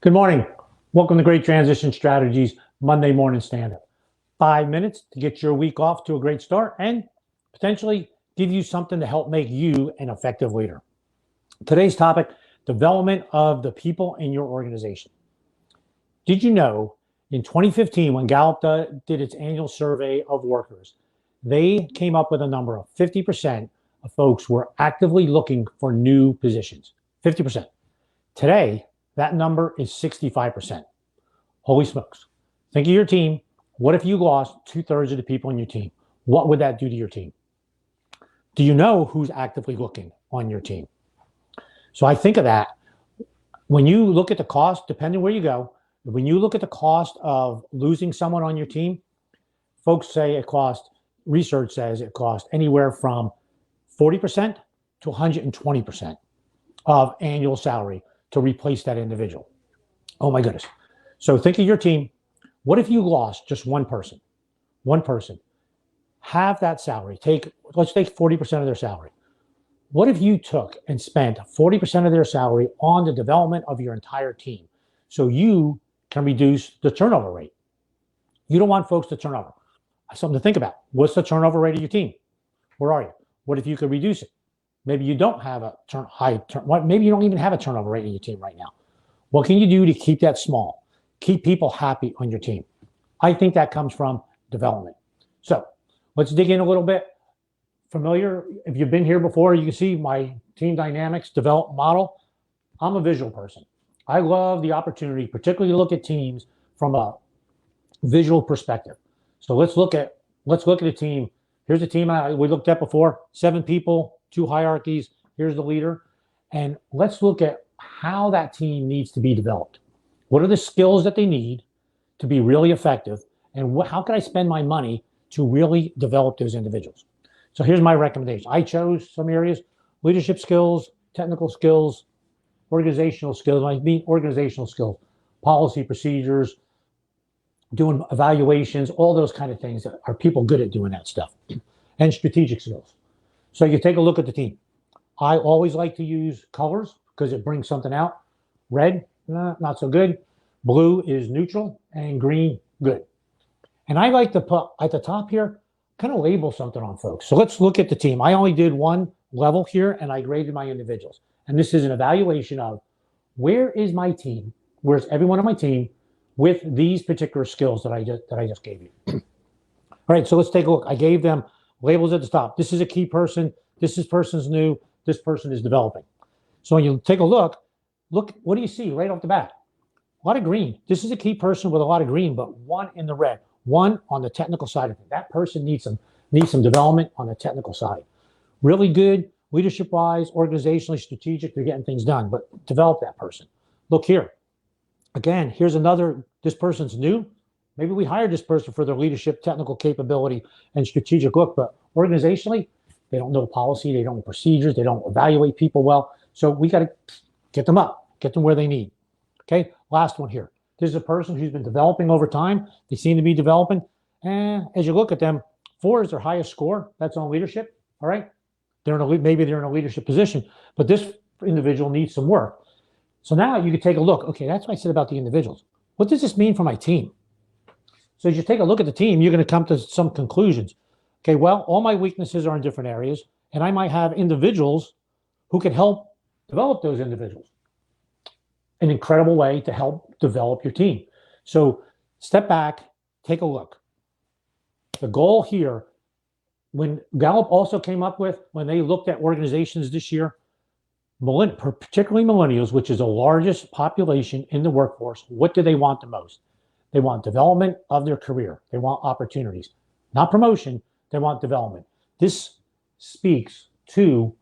Good morning. Welcome to Great Transition Strategies Monday Morning Standup. 5 minutes to get your week off to a great start and potentially give you something to help make you an effective leader. Today's topic, development of the people in your organization. Did you know in 2015, when Gallup did its annual survey of workers, they came up with a number of 50% of folks were actively looking for new positions. 50%. Today, that number is 65%. Holy smokes. Think of your team. What if you lost 2/3 of the people on your team? What would that do to your team? Do you know who's actively looking on your team? So I think of that. When you look at the cost, depending where you go, when you look at the cost of losing someone on your team, folks say research says it costs anywhere from 40% to 120% of annual salary to replace that individual. Oh my goodness. So think of your team. What if you lost just one person? One person. Have that salary. Let's take 40% of their salary. What if you took and spent 40% of their salary on the development of your entire team so you can reduce the turnover rate? You don't want folks to turn over. Something to think about. What's the turnover rate of your team? Where are you? What if you could reduce it? Maybe you don't have maybe you don't even have a turnover rate in your team right now. What can you do to keep that small? Keep people happy on your team. I think that comes from development. So let's dig in a little bit. Familiar, if you've been here before, you can see my team dynamics development model. I'm a visual person. I love the opportunity, particularly to look at teams from a visual perspective. So let's look at a team. Here's a team we looked at before, 7 people, 2 hierarchies. Here's the leader. And let's look at how that team needs to be developed. What are the skills that they need to be really effective? And how can I spend my money to really develop those individuals? So here's my recommendation. I chose some areas: leadership skills, technical skills, organizational skills. I mean organizational skills, policy, procedures, doing evaluations, all those kind of things. Are people good at doing that stuff? And strategic skills. So you take a look at the team. I always like to use colors because it brings something out. Red, not so good. Blue is neutral, and green, good. And I like to put at the top here, kind of label something on folks. So let's look at the team. I only did one level here, and I graded my individuals. And this is an evaluation of where is my team, where's everyone on my team with these particular skills that I just gave you. All right, so let's take a look. I gave them labels at the top. This is a key person. This person's new. This person is developing. So when you take a look, what do you see right off the bat? A lot of green. This is a key person with a lot of green, but one in the red. One on the technical side of it. That person needs some development on the technical side. Really good leadership-wise, organizationally, strategic. They're getting things done, but develop that person. Look here. Again, here's another. This person's new. Maybe we hired this person for their leadership, technical capability, and strategic look, but organizationally, they don't know policy, they don't know procedures, they don't evaluate people well. So we got to get them up, get them where they need. Okay, last one here. This is a person who's been developing over time. They seem to be developing. And as you look at them, 4 is their highest score. That's on leadership. All right, maybe they're in a leadership position, but this individual needs some work. So now you could take a look. Okay, that's what I said about the individuals. What does this mean for my team? So as you take a look at the team, you're going to come to some conclusions. Okay, well, all my weaknesses are in different areas, and I might have individuals who can help develop those individuals. An incredible way to help develop your team. So step back, take a look. The goal here, when Gallup also came up with, when they looked at organizations this year, particularly millennials, which is the largest population in the workforce, what do they want the most? They want development of their career. They want opportunities, not promotion. They want development. This speaks to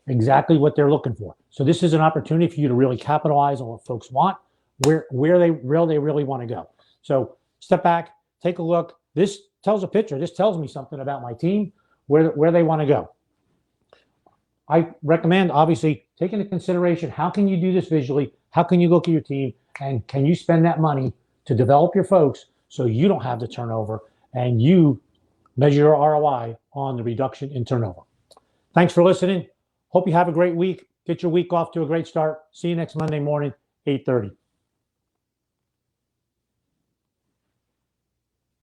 exactly what they're looking for. So this is an opportunity for you to really capitalize on what folks want, where they really want to go. So step back, take a look. This tells a picture. This tells me something about my team, where they want to go. I recommend, obviously, take into consideration, how can you do this visually? How can you look at your team? And can you spend that money to develop your folks so you don't have the turnover and you measure your ROI on the reduction in turnover? Thanks for listening. Hope you have a great week. Get your week off to a great start. See you next Monday morning, 8:30.